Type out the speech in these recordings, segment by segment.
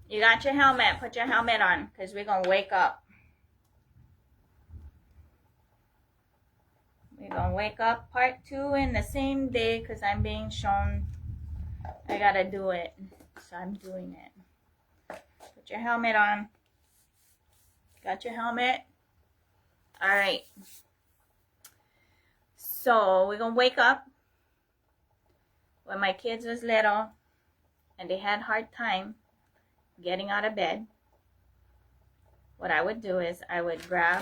You got your helmet. Put your helmet on because we're going to wake up. We're going to wake up part 2 in the same day because I'm being shown I got to do it. So I'm doing it. Put your helmet on. Got your helmet? All right. So we're going to wake up. When my kids was little and they had hard time getting out of bed, what I would do is I would grab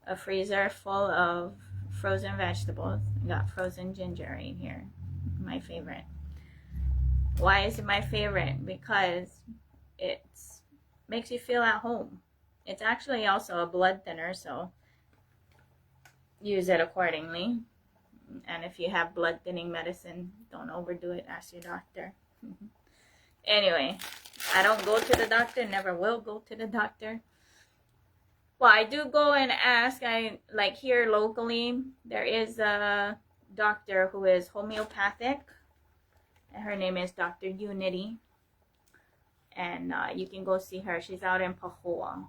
a freezer full of frozen vegetables. I got frozen ginger right here, my favorite. Why is it my favorite? Because it makes you feel at home. It's actually also a blood thinner, so use it accordingly. And if you have blood thinning medicine, don't overdo it. Ask your doctor. Anyway, I don't go to the doctor, never will go to the doctor. Well, I do go and ask. I like here locally, there is a doctor who is homeopathic, and her name is Dr. Unity. And you can go see her. She's out in Pahoa.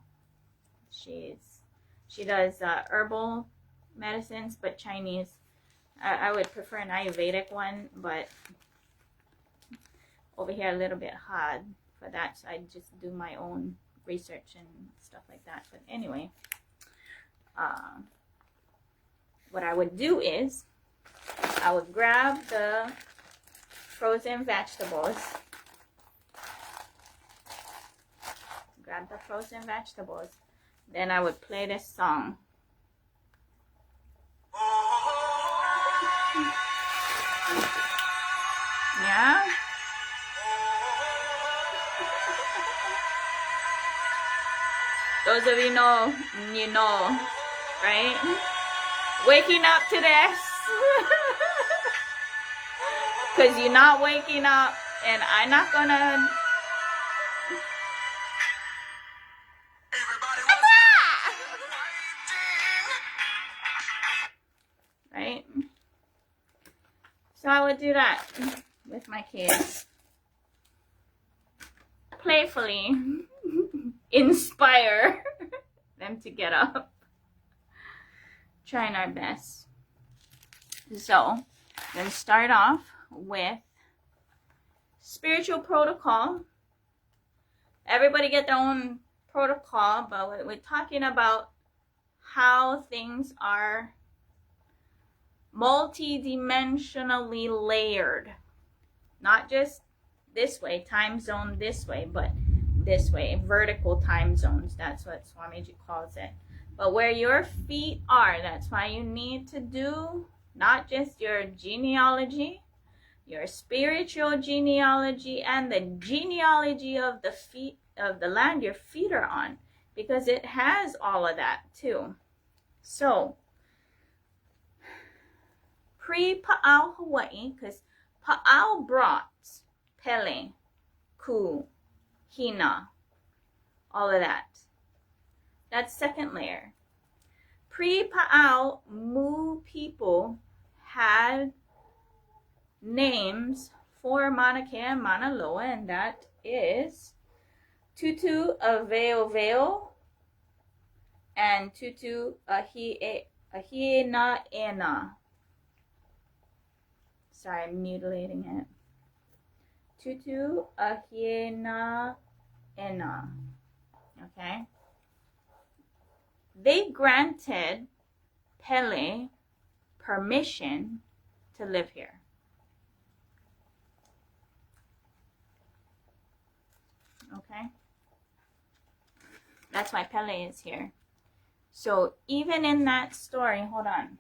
She does herbal medicines, but Chinese. I would prefer an Ayurvedic one, but over here a little bit hard for that, so I just do my own research and stuff like that. But anyway, what I would do is I would grab the frozen vegetables. Then I would play this song. Yeah? Those of you know, right? Waking up to this. Because you're not waking up, and I'm not gonna... Right? So I would do that with my kids. Playfully inspire them to get up. Trying our best. So, then start off with spiritual protocol. Everybody get their own protocol, but we're talking about how things are multi-dimensionally layered. Not just this way, time zone this way, but this way, vertical time zones. That's what Swamiji calls it. But where your feet are, that's why you need to do not just your genealogy, your spiritual genealogy, and the genealogy of the feet of the land your feet are on, because it has all of that too. So pre-Pa'au Hawaii, because Pa'au brought Pele, Ku, Hina, all of that. That's second layer. Pre-Pa'au, Mu people had names for Mauna Kea and Mauna Loa, and that is Tutu Aveoveo and Tutu Ahiena Ena. Sorry, I'm mutilating it. Tutu Ahiena Ena. Okay? They granted Pele permission to live here. Okay? That's why Pele is here. So even in that story, hold on.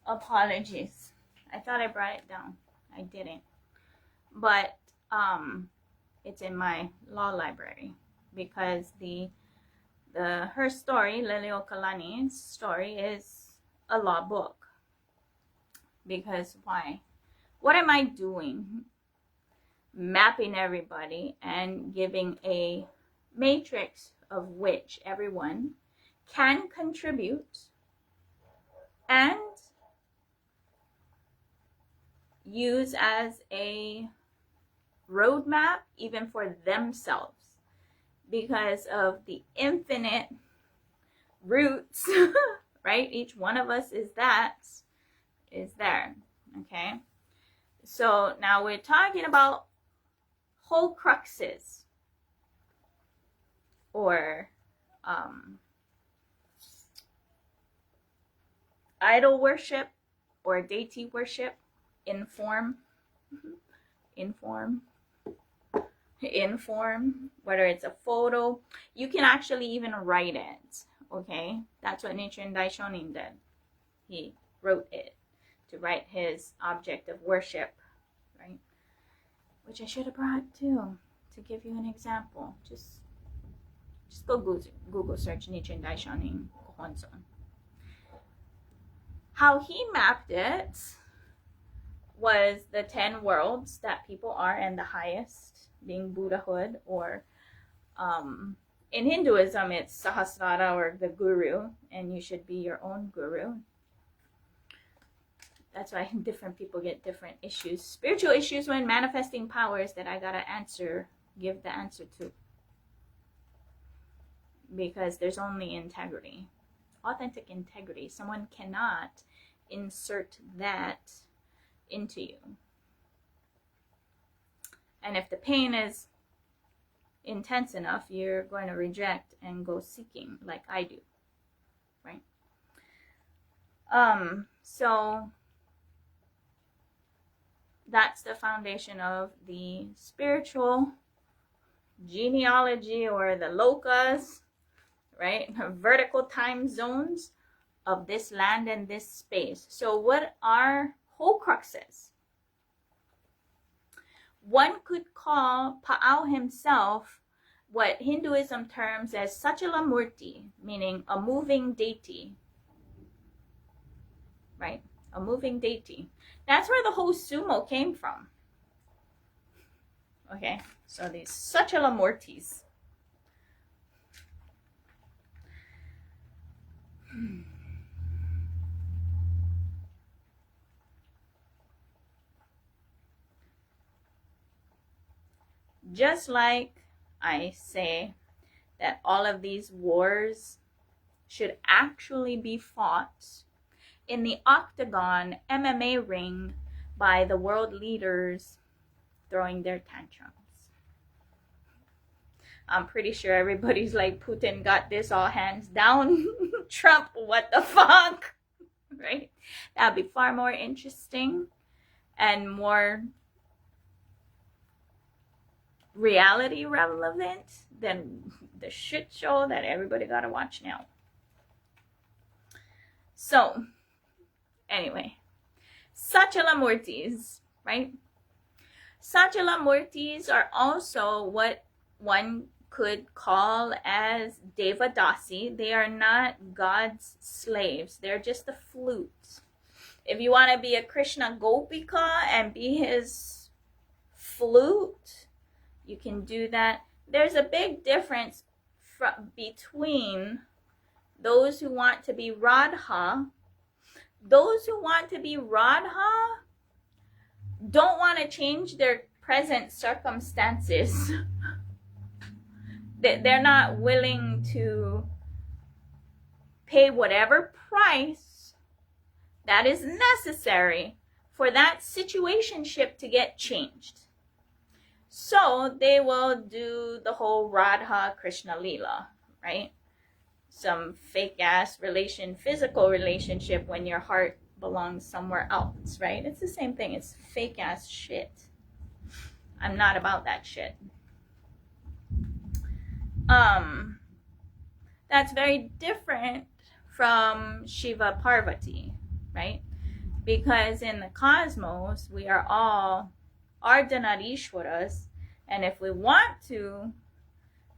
Apologies. I thought I brought it down. I didn't. But it's in my law library because her story, Leleokalani's story, is a law book. Because why? What am I doing? Mapping everybody and giving a matrix of which everyone can contribute and use as a roadmap even for themselves, because of the infinite roots, right? Each one of us is there, okay? So now we're talking about Holcruxes, or idol worship, or deity worship in form, whether it's a photo. You can actually even write it, okay? That's what Nichiren Daishonin did. He wrote it to write his object of worship, right? Which I should have brought too, to give you an example. Just go Google search Nichiren Daishonin Gohonzon. How he mapped it was the 10 worlds that people are, and the highest being Buddhahood, or in Hinduism it's Sahasrara, or the guru, and you should be your own guru. That's why different people get different issues, spiritual issues, when manifesting powers that I gotta give the answer to, because there's only integrity, authentic integrity. Someone cannot insert that into you, and if the pain is intense enough, you're going to reject and go seeking, like I do, right? So that's the foundation of the spiritual genealogy, or the lokas, right? Vertical time zones of this land and this space. So what are Holcruxes? One could call Pa'ao himself what Hinduism terms as Sachala Murti, meaning a moving deity, right? A moving deity. That's where the whole sumo came from. Okay, so these Sachala Murtis. Just like I say that all of these wars should actually be fought in the octagon MMA ring by the world leaders throwing their tantrums. I'm pretty sure everybody's like, Putin got this all hands down. Trump, what the fuck? Right? That'd be far more interesting and more reality relevant than the shit show that everybody gotta watch now. So, anyway, Sachala Murtis, right? Sachala Murtis are also what one could call as Devadasi. They are not God's slaves. They're just a flute. If you want to be a Krishna Gopika and be his flute, you can do that. There's a big difference between those who want to be Radha. Those who want to be Radha don't want to change their present circumstances. They're not willing to pay whatever price that is necessary for that situationship to get changed. So they will do the whole Radha Krishna Leela, right? Some fake ass physical relationship when your heart belongs somewhere else, right? It's the same thing. It's fake ass shit. I'm not about that shit. That's very different from Shiva Parvati, right? Because in the cosmos, we are all Ardhanarishwaras, and if we want to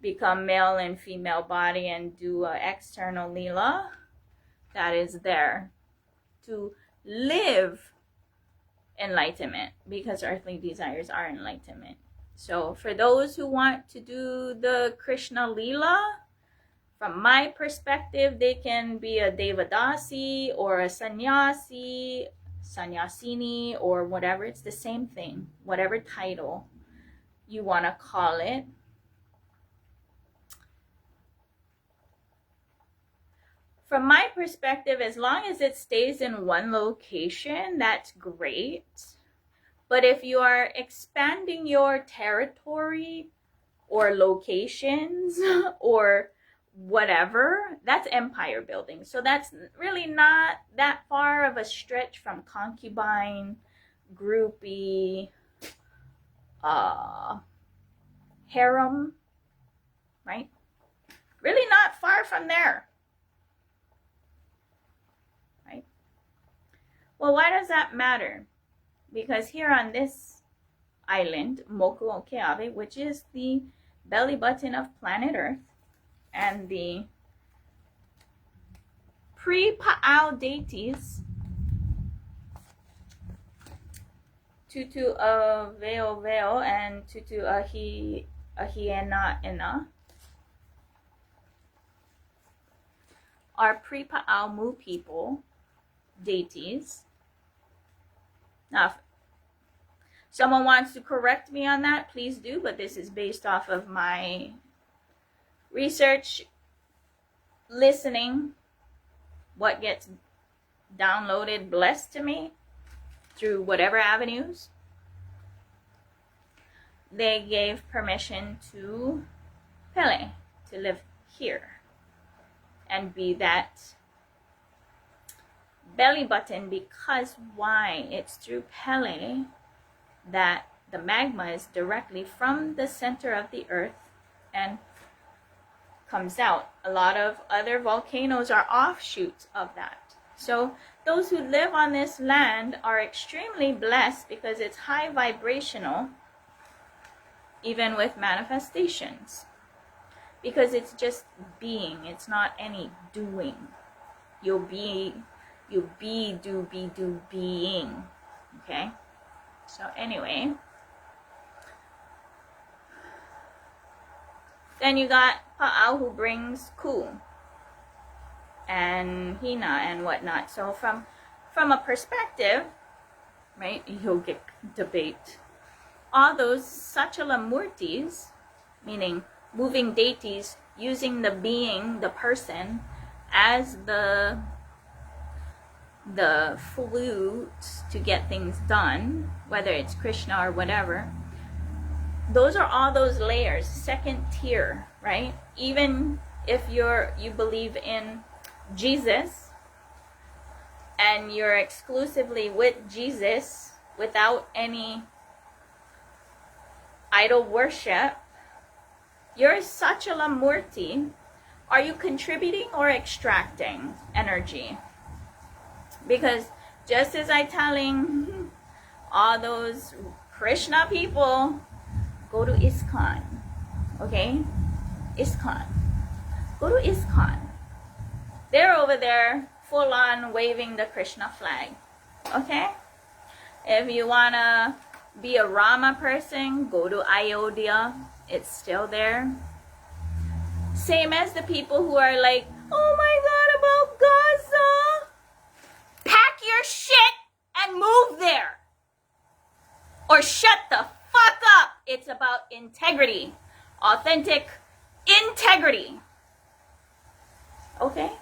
become male and female body and do an external Leela, that is there to live enlightenment, because earthly desires are enlightenment. So for those who want to do the Krishna Leela, from my perspective, they can be a Devadasi or a sannyasi, sannyasini, or whatever. It's the same thing, whatever title you want to call it. From my perspective, as long as it stays in one location, that's great. But if you are expanding your territory or locations or whatever, that's empire building. So that's really not that far of a stretch from concubine, groupie, harem, right? Really not far from there. Right? Well, why does that matter? Because here on this island, Moku Okeawe, which is the belly button of planet Earth, and the pre-Pa'au deities, Tutu Veo Veo and Tutu Ahiena Ena, are pre-Pa'au Mu people deities. Now, if someone wants to correct me on that, please do, but this is based off of my research, listening, what gets downloaded, blessed to me through whatever avenues. They gave permission to Pele to live here and be that belly button, because why? It's through Pele that the magma is directly from the center of the earth and comes out. A lot of other volcanoes are offshoots of that. So those who live on this land are extremely blessed because it's high vibrational, even with manifestations, because it's just being. It's not any doing. You be, do, being. Okay? So anyway, then you got Pa'au, who brings Ku and Hina and whatnot. So from a perspective, right, yogic debate, all those Sachala Murtis, meaning moving deities, using the being, the person, as the flute to get things done, whether it's Krishna or whatever. Those are all those layers, second tier, right? Even if you believe in Jesus and you're exclusively with Jesus without any idol worship, you're Sachala Murti. Are you contributing or extracting energy? Because just as I'm telling all those Krishna people, go to ISKCON, okay? ISKCON. Go to ISKCON. They're over there full on waving the Krishna flag, okay? If you want to be a Rama person, go to Ayodhya. It's still there. Same as the people who are like, oh my God, about Gaza. Pack your shit and move there. Or shut the fuck up. It's about integrity. Authentic integrity. Okay?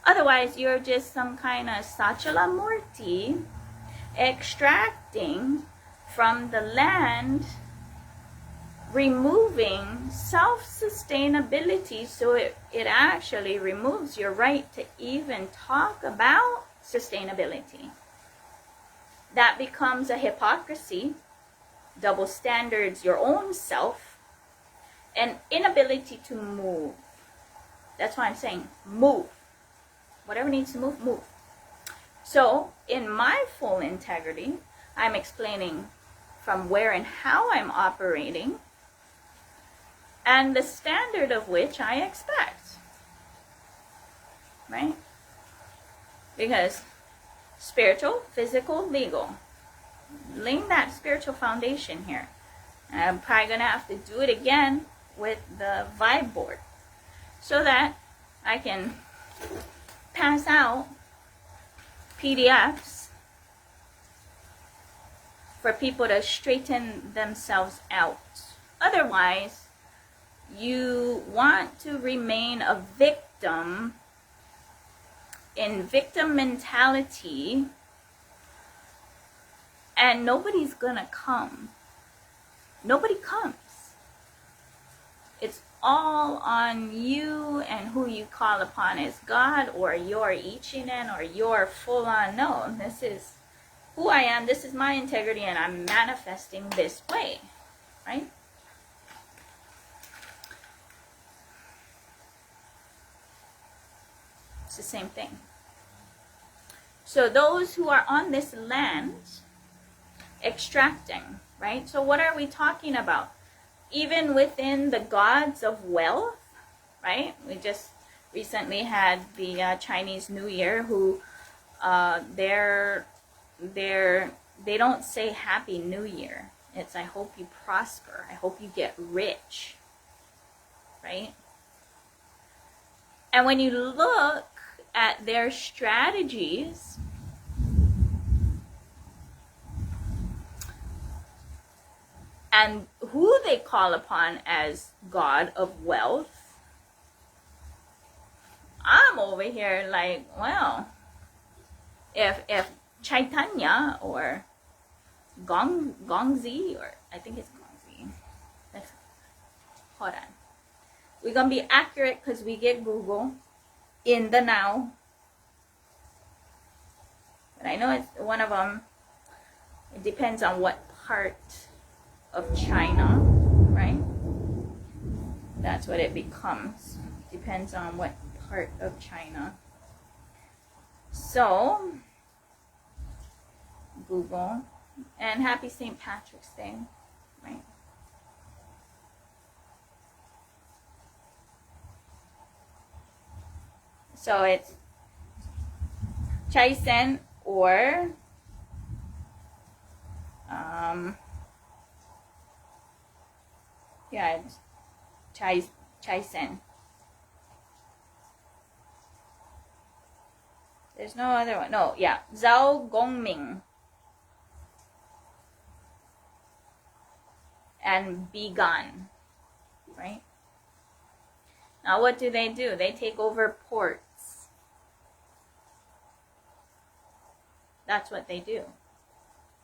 Otherwise, you're just some kind of Sachala Murti extracting from the land, removing self-sustainability, so it actually removes your right to even talk about sustainability. That becomes a hypocrisy, double standards, your own self, and inability to move. That's why I'm saying move. Whatever needs to move, move. So, in my full integrity, I'm explaining from where and how I'm operating, and the standard of which I expect. Right? Because spiritual, physical, legal. laying that spiritual foundation here. And I'm probably going to have to do it again with the vibe board so that I can pass out PDFs for people to straighten themselves out. Otherwise, you want to remain a victim in victim mentality, and nobody's gonna come. Nobody comes. It's all on you and who you call upon as God, or your Ichinen, or your full-on, no, this is who I am, this is my integrity, and I'm manifesting this way, right? It's the same thing. So those who are on this land extracting, right? So what are we talking about? Even within the gods of wealth, right? We just recently had the Chinese New Year, who they don't say Happy New Year. It's I hope you prosper. I hope you get rich, right? And when you look at their strategies, and who they call upon as God of wealth, I'm over here like, well, if Chaitanya or Gongzi, or I think it's Gongzi, hold on, we're gonna be accurate because we get Google in the now, but I know it's one of them. It depends on what part of China, right? That's what it becomes. Depends on what part of China. So, Google, and happy St. Patrick's Day, right? So it's Chai Sen, or yeah, it's Chai Sen. There's no other one. No, yeah, Zhao Gongming and Be Gone, right? Now what do? They take over ports. That's what they do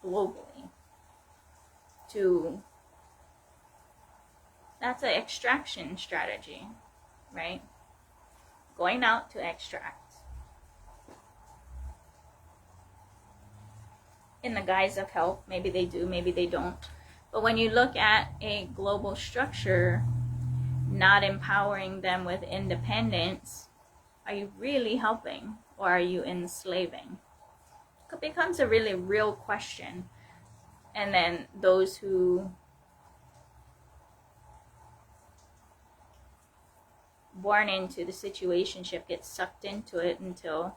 globally. That's an extraction strategy, right? Going out to extract. In the guise of help. Maybe they do, maybe they don't. But when you look at a global structure not empowering them with independence, are you really helping, or are you enslaving? It becomes a really real question. And then those who born into the situationship get sucked into it until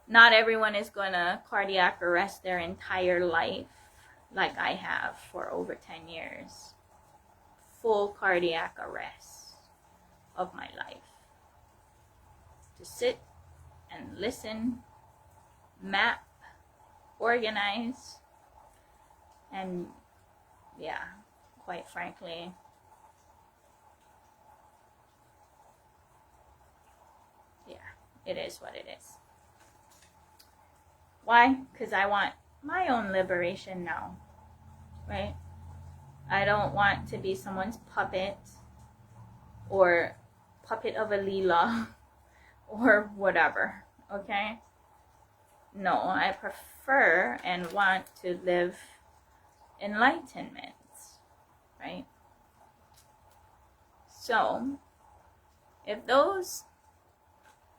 not everyone is going to cardiac arrest their entire life like I have for over 10 years. Full cardiac arrest of my life. To sit and listen, map, organize, and yeah, quite frankly, yeah, it is what it is. Why? Because I want my own liberation now, right? I don't want to be someone's puppet, or puppet of a Leela, or whatever, okay? No, I prefer and want to live enlightenment, right? So, if those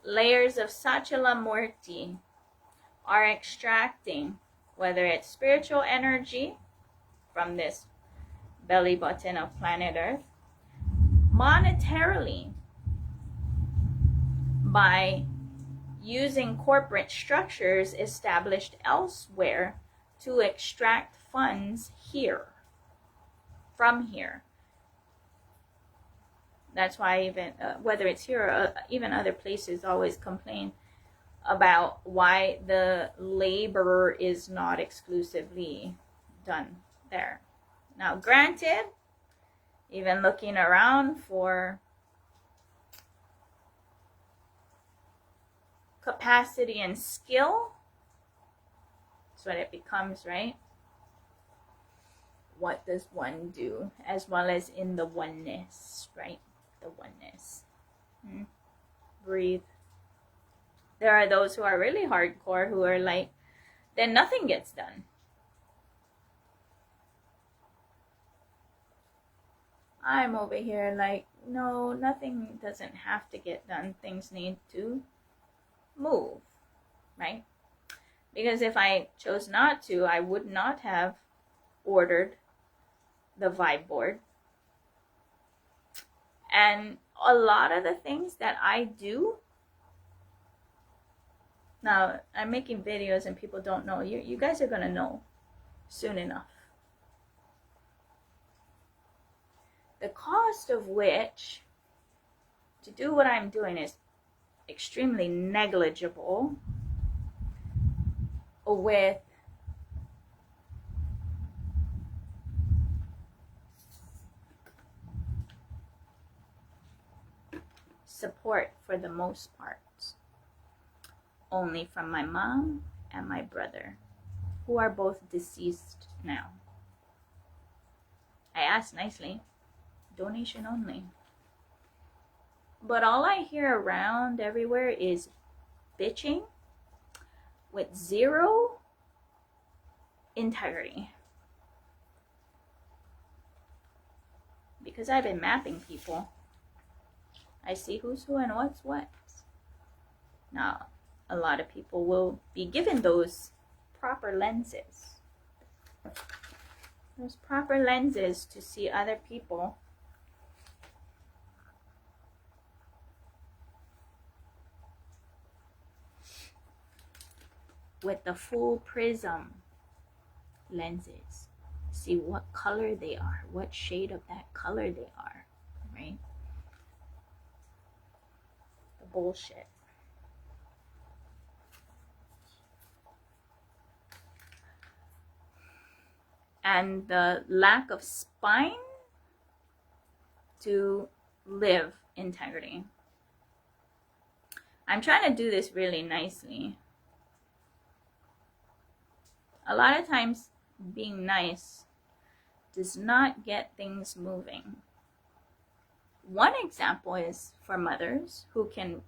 layers of Sachala Murti are extracting, whether it's spiritual energy from this belly button of planet Earth, monetarily by using corporate structures established elsewhere to extract funds here, from here. That's why even, whether it's here or even other places, always complain about why the labor is not exclusively done there. Now, granted, even looking around for capacity and skill, that's what it becomes, right? What does one do? As well as in the oneness, right? The oneness. Breathe. There are those who are really hardcore who are like, then nothing gets done. I'm over here like, no, nothing doesn't have to get done. Things need to move, right? Because if I chose not to, I would not have ordered the vibe board. And a lot of the things that I do, now I'm making videos and people don't know. You guys are gonna know soon enough. The cost of which to do what I'm doing is extremely negligible with support for the most part, only from my mom and my brother, who are both deceased now. I asked nicely, donation only. But all I hear around everywhere is bitching with zero integrity. Because I've been mapping people. I see who's who and what's what. Now, a lot of people will be given those proper lenses. Those proper lenses to see other people with the full prism lenses. See what color they are, what shade of that color they are, right? The bullshit. And the lack of spine to live integrity. I'm trying to do this really nicely. A lot of times being nice does not get things moving. One example is for mothers who can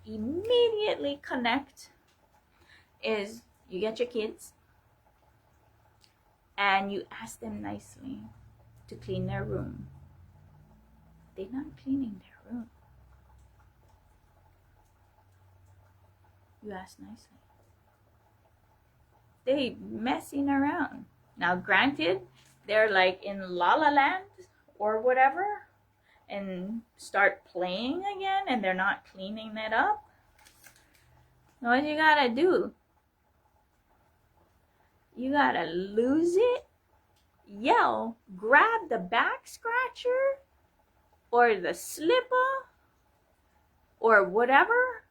immediately connect is you get your kids and you ask them nicely to clean their room. They're not cleaning their room. You ask nicely. They messing around. Now granted, they're like in La La Land or whatever and start playing again and they're not cleaning it up. What you gotta do? You gotta lose it, yell, grab the back scratcher or the slipper or whatever,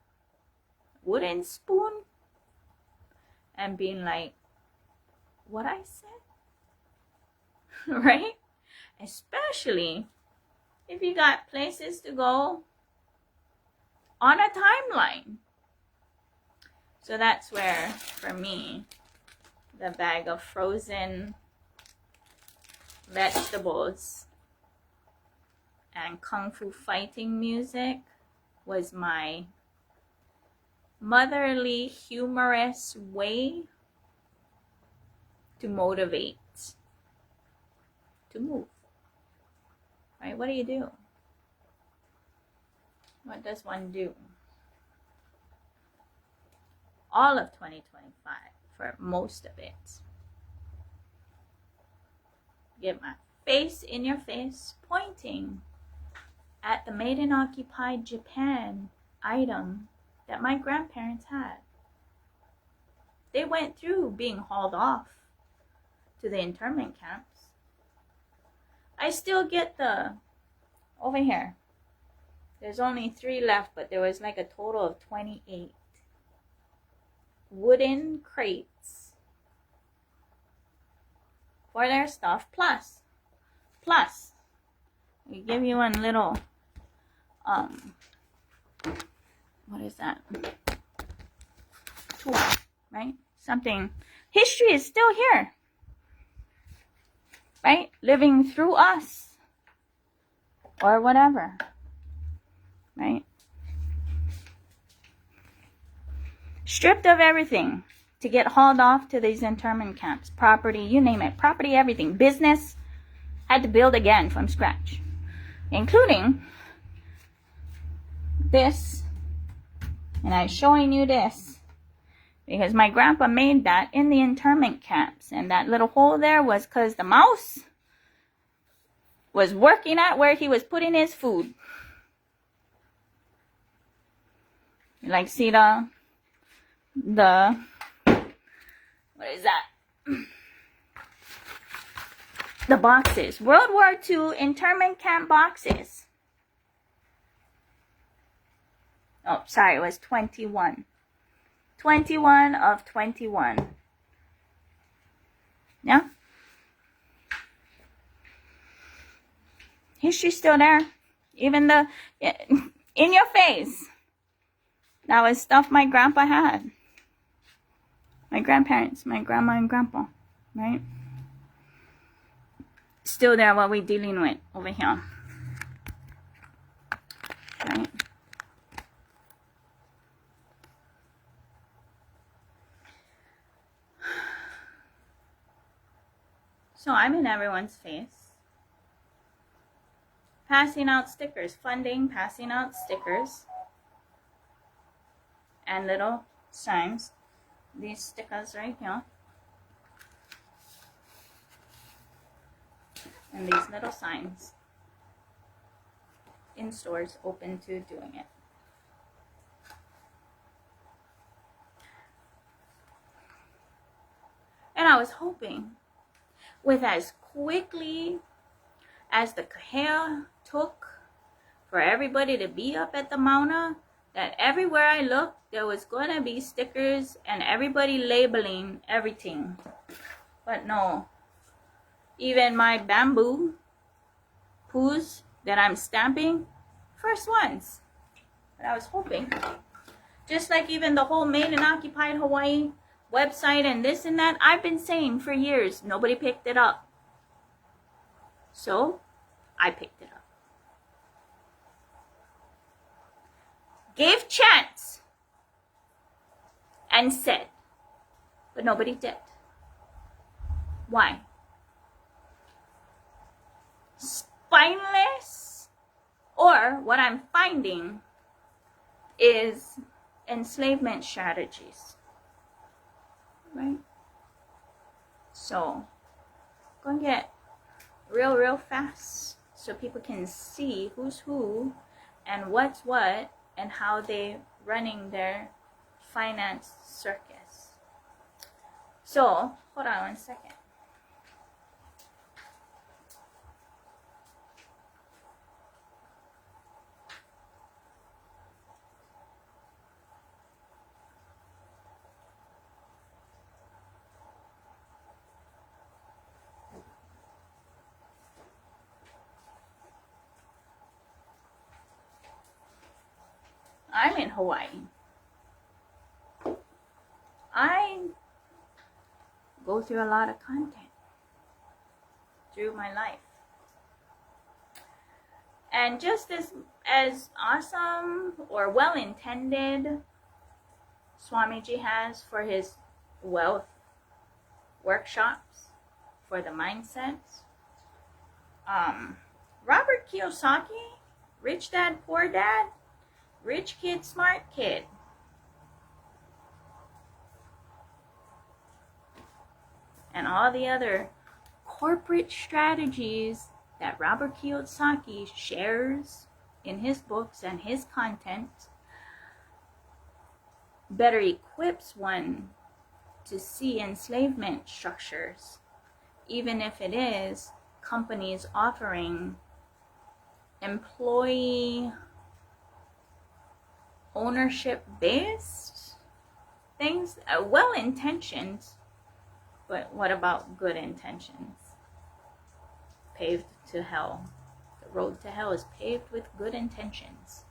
wooden spoon, and being like, what I said? Right? Especially if you got places to go on a timeline. So that's where, for me, the bag of frozen vegetables and Kungfu Fighting music was my motherly, humorous way to motivate, to move. Right? What do? What does one do? All of 2025, for most of it. Get my face in your face, pointing at the Made-in-Occupied Japan item that my grandparents had. They went through being hauled off to the internment camps. I still get the, over here, there's only 3 left, but there was like a total of 28 wooden crates for their stuff. Plus, we give you one little, what is that? Tool, right? Something. History is still here, right? Living through us, or whatever, right? Stripped of everything to get hauled off to these internment camps. Property, you name it. Property, everything. Business, had to build again from scratch. Including this. And I'm showing you this because my grandpa made that in the internment camps. And that little hole there was because the mouse was working at where he was putting his food. You like see the what is that? The boxes. World War II internment camp boxes. Oh, sorry, it was 21. 21 of 21. Yeah? History's still there. Even the, in your face. That was stuff my grandpa had. My grandparents, my grandma and grandpa, right? Still there what we're dealing with over here. Right? So I'm in everyone's face. Passing out stickers, funding, passing out stickers. And little signs. These stickers right here. And these little signs. In stores open to doing it. And I was hoping with as quickly as the Kahea took for everybody to be up at the Mauna, that everywhere I looked, there was going to be stickers and everybody labeling everything. But no. Even my bamboo poos that I'm stamping, first ones. But I was hoping. Just like even the whole Made in Occupied Hawaii website and this and that, I've been saying for years, nobody picked it up. So, I picked it up. Gave chance and said, but nobody did. Why? Spineless, or what I'm finding is enslavement strategies, right? So, gonna get real fast so people can see who's who and what's what and how they running their finance circus. So, hold on one second. I'm in Hawaii. I go through a lot of content through my life. And just as awesome or well-intended Swamiji has for his wealth workshops for the mindsets, Robert Kiyosaki, Rich Dad, Poor Dad, Rich Kid, Smart Kid. And all the other corporate strategies that Robert Kiyosaki shares in his books and his content better equips one to see enslavement structures even if it is companies offering employee ownership based things, well intentioned, but what about good intentions? Paved to hell. The road to hell is paved with good intentions.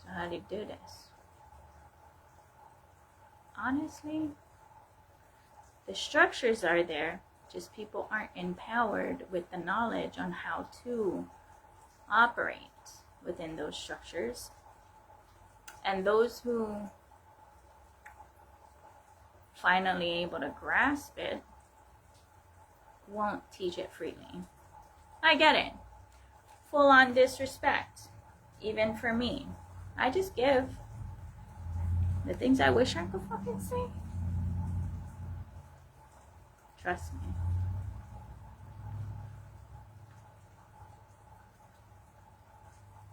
So how do you do this? Honestly, the structures are there, just people aren't empowered with the knowledge on how to operate within those structures. And those who finally able to grasp it won't teach it freely. I get it. Full on disrespect, even for me. I just give the things I wish I could fucking say. Trust me.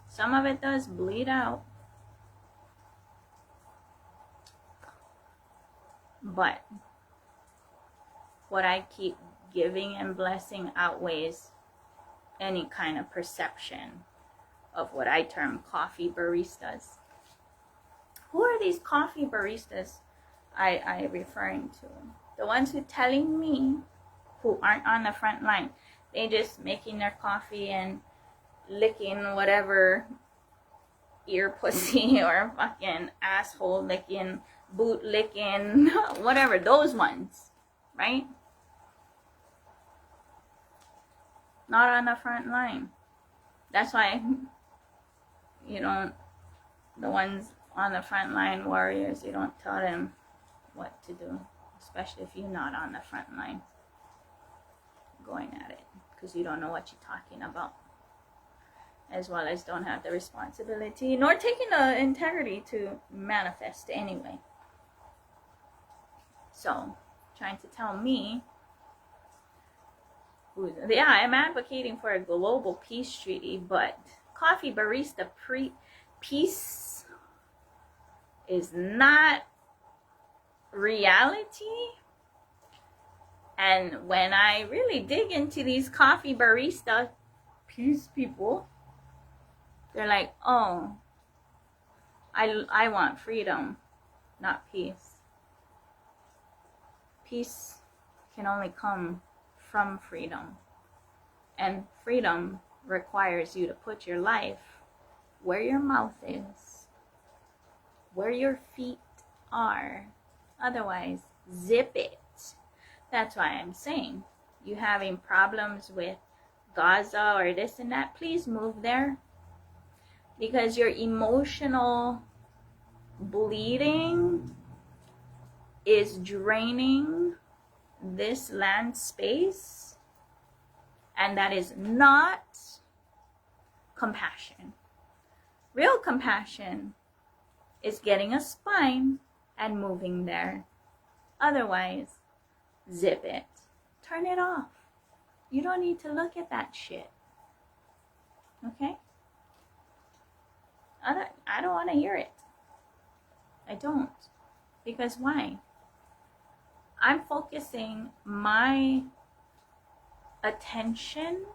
Some of it does bleed out. But what I keep giving and blessing outweighs any kind of perception of what I term coffee baristas. Who are these coffee baristas I referring to? The ones who telling me, who aren't on the front line, they just making their coffee and licking whatever ear pussy or fucking asshole licking, boot licking, whatever, those ones, right? Not on the front line. That's why you don't, the ones on the front line warriors, you don't tell them what to do, especially if you're not on the front line going at it, because you don't know what you're talking about, as well as don't have the responsibility nor taking the integrity to manifest anyway. So trying to tell me, yeah, I'm advocating for a global peace treaty, but coffee barista peace is not reality. And when I really dig into these coffee barista peace people, they're like, oh, I want freedom, not peace. Peace can only come from freedom. And freedom requires you to put your life where your mouth is, where your feet are. Otherwise, zip it. That's why I'm saying, you having problems with Gaza or this and that, please move there. Because your emotional bleeding is draining this land space, and that is not compassion. Real compassion is getting a spine and moving there. Otherwise, zip it. Turn it off. You don't need to look at that shit. Okay? I don't want to hear it. I don't. Because why? I'm focusing my attention,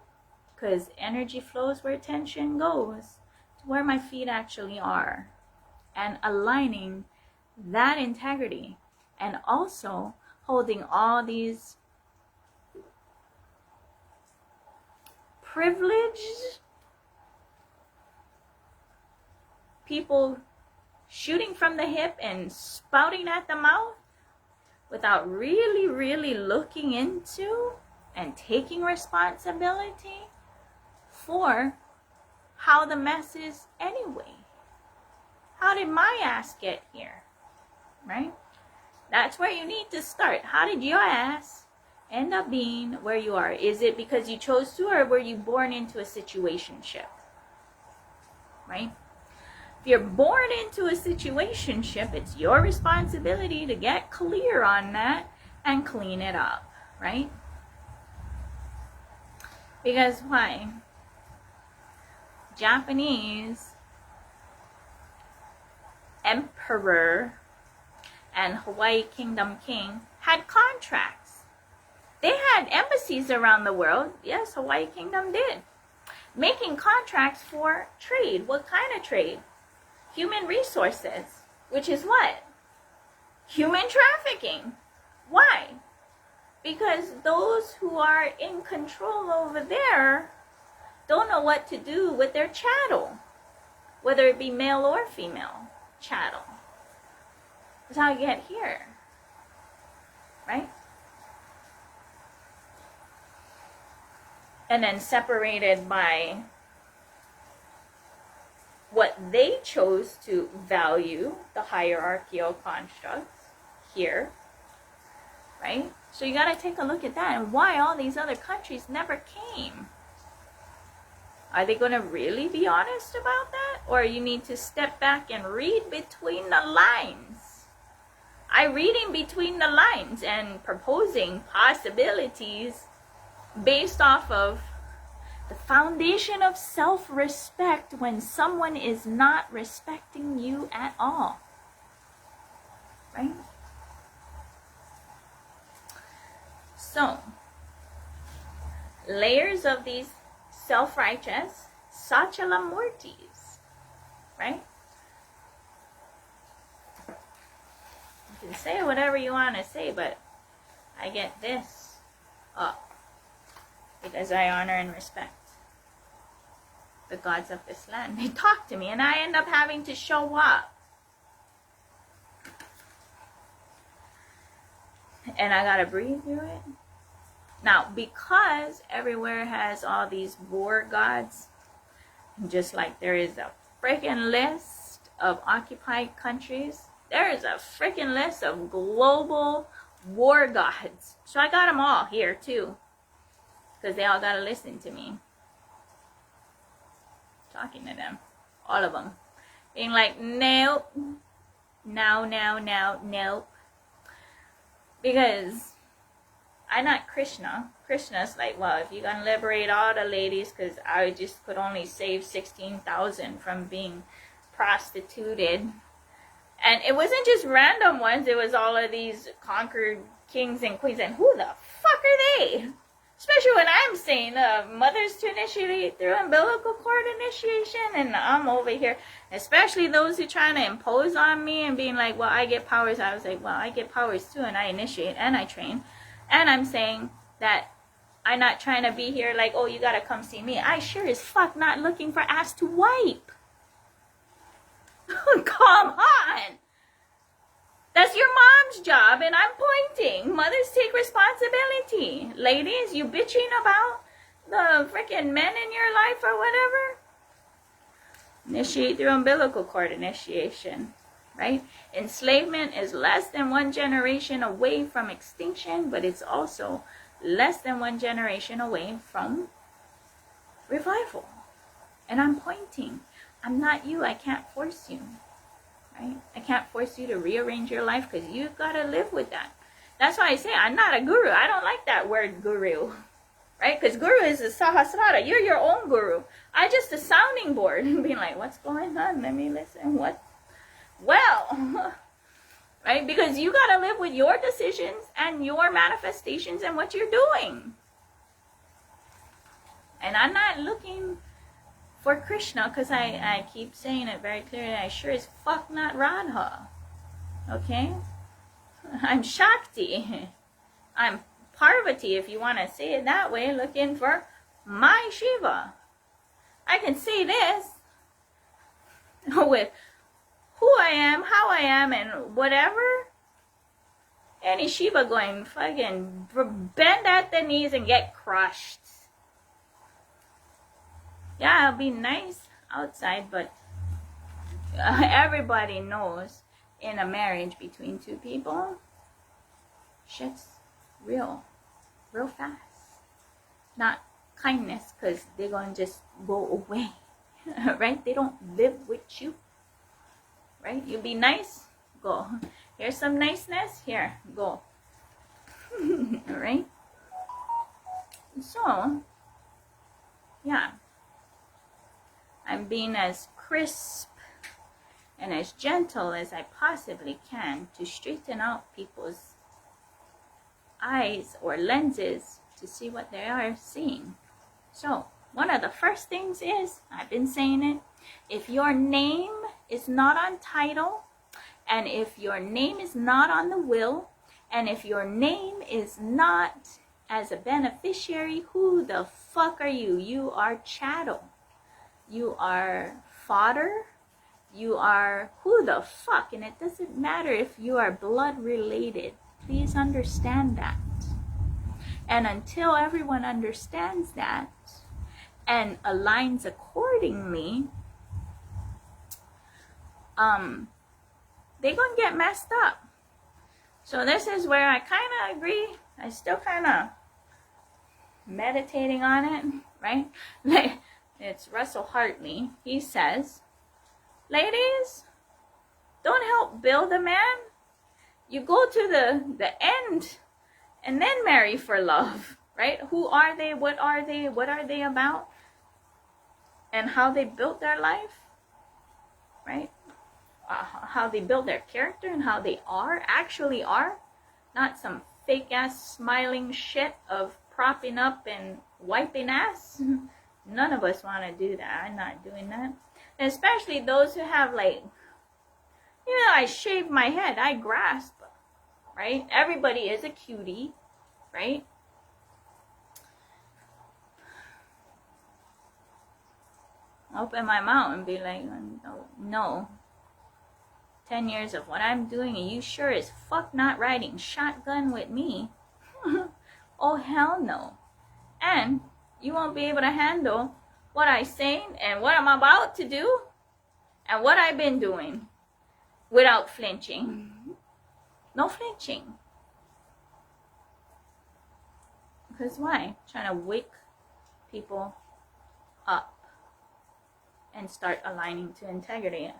because energy flows where attention goes, to where my feet actually are, and aligning that integrity, and also holding all these privileged people shooting from the hip and spouting at the mouth without really looking into and taking responsibility for how the mess is anyway. How did my ass get here? Right? That's where you need to start. How did your ass end up being where you are? Is it because you chose to, or were you born into a situationship? Right? If you're born into a situationship, it's your responsibility to get clear on that and clean it up, right? Because why? Japanese emperor and Hawaii Kingdom King had contracts. They had embassies around the world. Yes, Hawaii Kingdom did. Making contracts for trade. What kind of trade? Human resources. Which is what? Human trafficking. Why? Because those who are in control over there don't know what to do with their chattel, whether it be male or female chattel. That's how you get here, right? And then separated by what they chose to value, the hierarchical constructs here, right? So you got to take a look at that and why all these other countries never came. Are they going to really be honest about that? Or you need to step back and read between the lines. I'm reading between the lines and proposing possibilities based off of the foundation of self-respect when someone is not respecting you at all. Right? So, layers of these self-righteous Sachalamurtis, right? You can say whatever you want to say, but I get this up because I honor and respect the gods of this land. They talk to me and I end up having to show up. And I gotta breathe through it. Now, because everywhere has all these war gods, just like there is a freaking list of occupied countries, there is a freaking list of global war gods. So I got them all here too, because they all gotta listen to me. Talking to them, all of them. Being like, nope, no, nope. Because I'm not Krishna. Krishna's like, well, if you're going to liberate all the ladies, because I just could only save 16,000 from being prostituted. And it wasn't just random ones. It was all of these conquered kings and queens. And who the fuck are they? Especially when I'm saying mothers to initiate through umbilical cord initiation. And I'm over here. Especially those who trying to impose on me and being like, well, I get powers. I was like, well, I get powers too. And I initiate and I train. And I'm saying that I'm not trying to be here like, oh, you got to come see me. I sure as fuck not looking for ass to wipe. Come on. That's your mom's job, and I'm pointing. Mothers take responsibility. Ladies, you bitching about the freaking men in your life or whatever? Initiate through umbilical cord initiation, right? Enslavement is less than one generation away from extinction, but it's also less than one generation away from revival. And I'm pointing. I'm not you. I can't force you. Right? I can't force you to rearrange your life because you've got to live with that. That's why I say I'm not a guru. I don't like that word guru. Right? Because guru is a sahasrara. You're your own guru. I just a sounding board and being like, what's going on? Let me listen. What? Well, right? Because you got to live with your decisions and your manifestations and what you're doing. And I'm not looking for Krishna, because I keep saying it very clearly, I sure as fuck not Radha. Okay? I'm Shakti. I'm Parvati, if you want to say it that way, looking for my Shiva. I can say this with who I am, how I am, and whatever. Any Shiva going fucking bend at the knees and get crushed. Yeah, it'll be nice outside, but everybody knows in a marriage between two people, shit's real fast. Not kindness, because they're going to just go away, right? They don't live with you, right? You be nice, go. Here's some niceness, here, go. All right? So, yeah. I'm being as crisp and as gentle as I possibly can to straighten out people's eyes or lenses to see what they are seeing. So one of the first things is, I've been saying it, if your name is not on title, and if your name is not on the will, and if your name is not as a beneficiary, who the fuck are you? You are chattel. You are fodder. You are who the fuck? And it doesn't matter if you are blood related. Please understand that. And until everyone understands that and aligns accordingly, they're gonna get messed up. So this is where I kind of agree. I still kind of meditating on it, right? It's Russell Hartley. He says, ladies, don't help build a man. You go to the end and then marry for love, right? Who are they? What are they? What are they about? And how they built their life, right? How they build their character and how they actually are. Not some fake ass smiling shit of propping up and wiping ass. None of us want to do that. I'm not doing that. And especially those who have like, I shave my head, I grasp, right? Everybody is a cutie, right? Open my mouth and be like, no. 10 years of what I'm doing and you sure as fuck not riding shotgun with me. Oh hell no. And you won't be able to handle what I'm saying and what I'm about to do and what I've been doing without flinching. No flinching. Because why? Trying to wake people up and start aligning to integrity.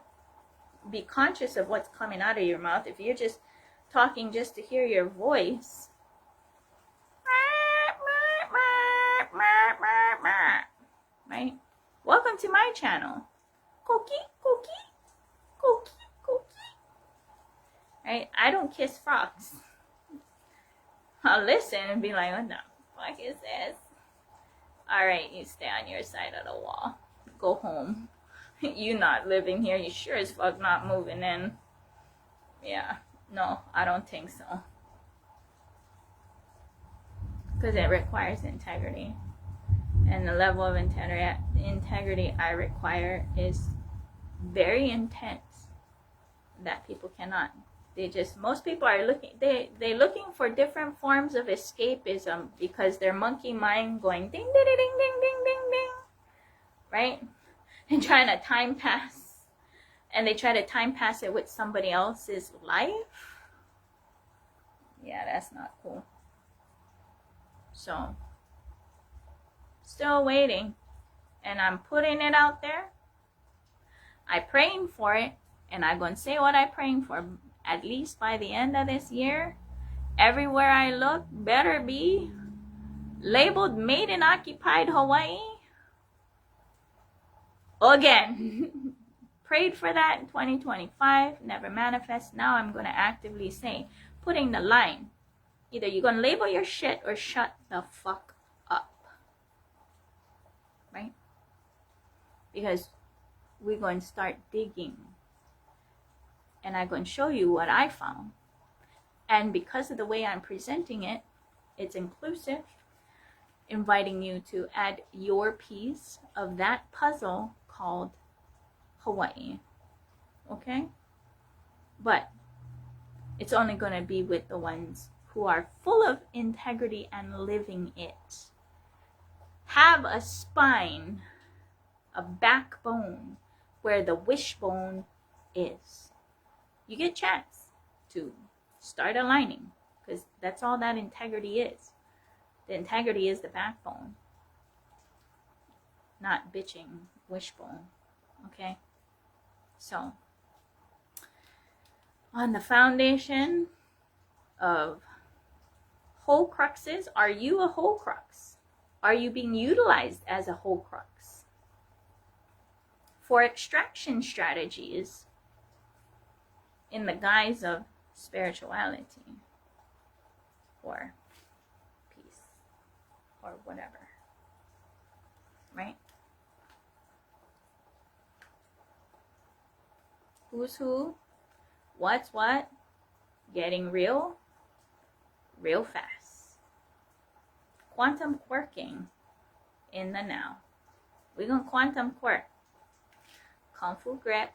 Be conscious of what's coming out of your mouth. If you're just talking just to hear your voice, right? Welcome to my channel. Cookie, cookie, cookie, cookie. Right? I don't kiss frogs. I'll listen and be like, what the fuck is this? Alright, you stay on your side of the wall. Go home. You not living here, you sure as fuck not moving in. Yeah, no, I don't think so. Because it requires integrity. And the level of integrity I require is very intense. That people cannot. Most people are they're looking for different forms of escapism because their monkey mind going ding, ding, ding, ding, ding, ding, ding. Right? And trying to time pass, and they try to time pass it with somebody else's life. Yeah, that's not cool. So still waiting, and I'm putting it out there. I'm praying for it, and I'm going to say what I'm praying for. At least by the end of this year, everywhere I look better be labeled Made in Occupied Hawaii. Again, prayed for that in 2025, never manifest. Now I'm going to actively say, putting the line, either you're going to label your shit or shut the fuck up. Right? Because we're going to start digging. And I'm going to show you what I found. And because of the way I'm presenting it, it's inclusive, inviting you to add your piece of that puzzle called Hawaii. Okay? But it's only going to be with the ones who are full of integrity and living it. Have a spine, a backbone where the wishbone is. You get a chance to start aligning because that's all that integrity is. The integrity is the backbone, not bitching wishbone. Okay? So, on the foundation of Holcruxes, are you a Holcrux? Are you being utilized as a Holcrux? For extraction strategies, in the guise of spirituality or peace or whatever, right? Who's who, what's what, getting real fast. Quantum quirking in the now. We're gonna quantum quirk. Kung Fu grip,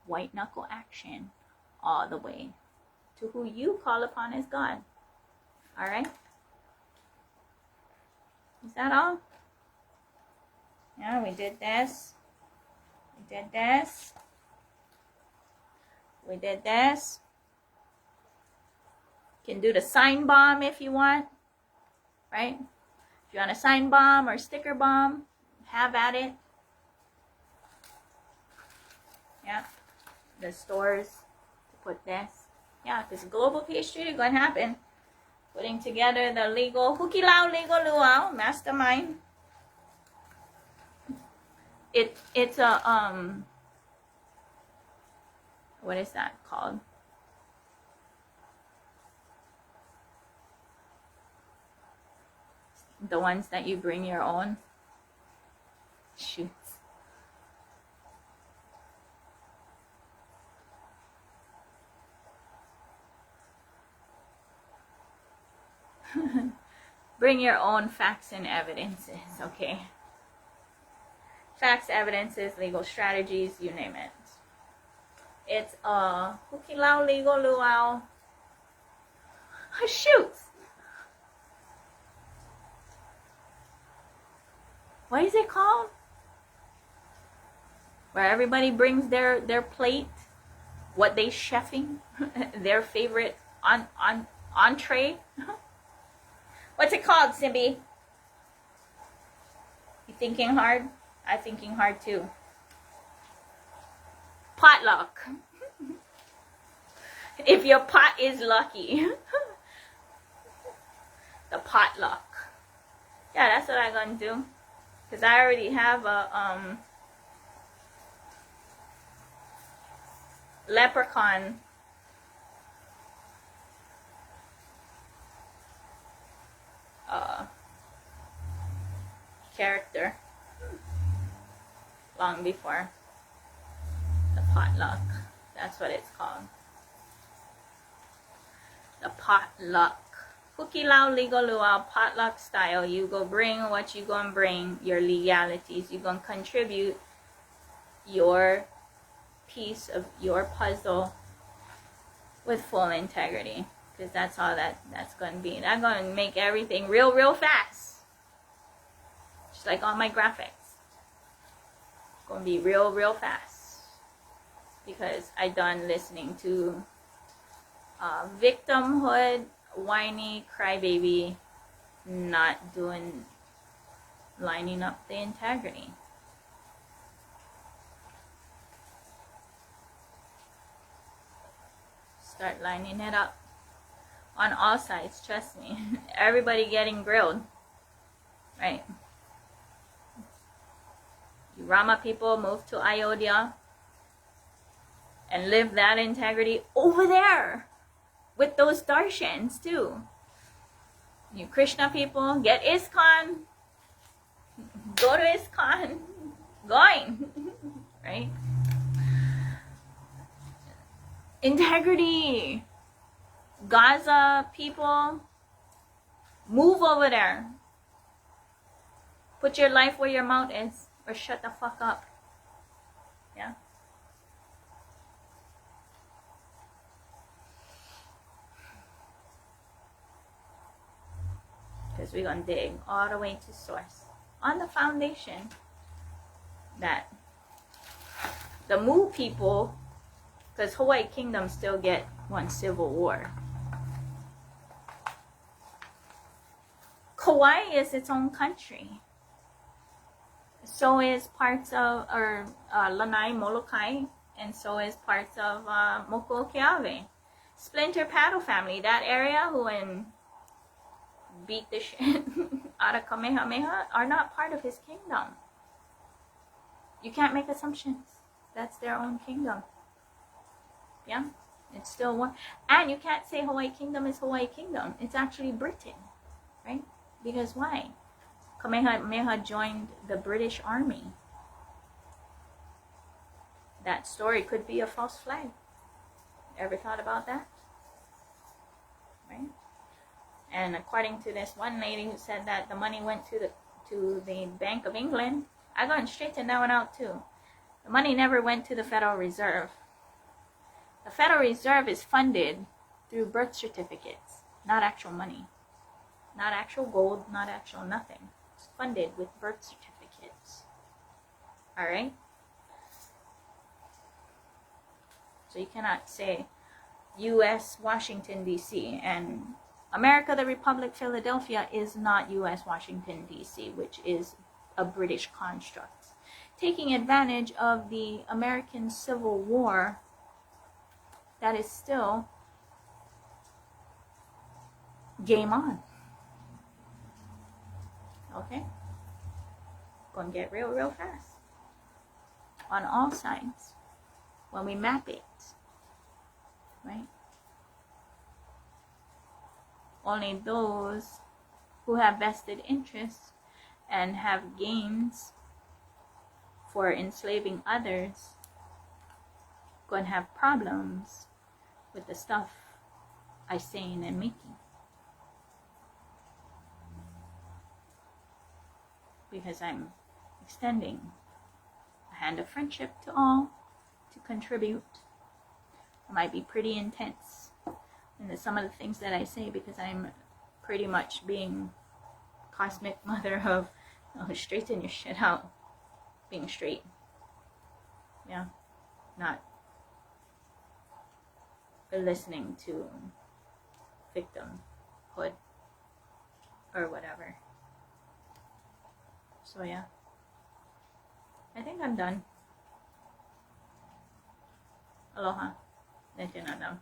white knuckle action, all the way to who you call upon as God. Alright? Is that all? Yeah, we did this. We did this. We did this. You can do the sign bomb if you want. Right? If you want a sign bomb or sticker bomb, have at it. Yeah. The stores to put this. Yeah, because global peace treaty going to happen. Putting together the legal, Hukilau legal luau, mastermind. It's a, what is that called? The ones that you bring your own. Shoots. Bring your own facts and evidences, okay? Facts, evidences, legal strategies, you name it. It's a Hukilau legal luau. Shoot! What is it called? Where everybody brings their plate, what they chefing, their favorite entree. What's it called, Simbi? You thinking hard? I'm thinking hard too. Potluck. If your pot is lucky. The potluck. Yeah, that's what I'm gonna do. Because I already have a leprechaun character long before the potluck. That's what it's called. The potluck. Hukilau legal luau, potluck style. You go bring what you gonna bring, your legalities. You gonna contribute your piece of your puzzle with full integrity. Because that's all that's gonna be. That's gonna make everything real fast. Just like all my graphics. It's gonna be real fast. Because I done listening to victimhood, whiny crybaby, not lining up the integrity. Start lining it up on all sides, trust me. Everybody getting grilled, right? You Rama people move to Ayodhya and live that integrity over there with those darshans too. You Krishna people, get ISKCON. Go to ISKCON. Going. Right? Integrity. Gaza people, move over there. Put your life where your mouth is, or shut the fuck up. Yeah? Because we're going to dig all the way to source. On the foundation that the Mu people, because Hawaii Kingdom still get one civil war. Kauai is its own country. So is parts of Lanai, Molokai, and so is parts of Moko Keawe. Splinter Paddle family, that area who beat the shit out of Kamehameha are not part of his kingdom. You can't make assumptions. That's their own kingdom. Yeah? It's still one. And you can't say Hawaii Kingdom is Hawaii Kingdom. It's actually Britain, right? Because why? Kamehameha joined the British Army. That story could be a false flag. Ever thought about that? Right? And according to this one lady who said that the money went to the Bank of England, I got straightened that one out too. The money never went to the Federal Reserve. The Federal Reserve is funded through birth certificates, not actual money. Not actual gold, not actual nothing. It's funded with birth certificates. Alright? So you cannot say U.S. Washington, D.C. and America, the Republic, Philadelphia is not U.S. Washington, D.C., which is a British construct. Taking advantage of the American Civil War, that is still game on. Okay? Gonna get real, real fast. On all sides. When we map it. Right? Only those who have vested interests and have gains for enslaving others going to have problems with the stuff I saying and making. Because I'm extending a hand of friendship to all to contribute. It might be pretty intense in some of the things that I say because I'm pretty much being cosmic mother of straighten your shit out. Being straight. Yeah. Not listening to victimhood or whatever. So yeah. I think I'm done. Aloha. Then you're not done.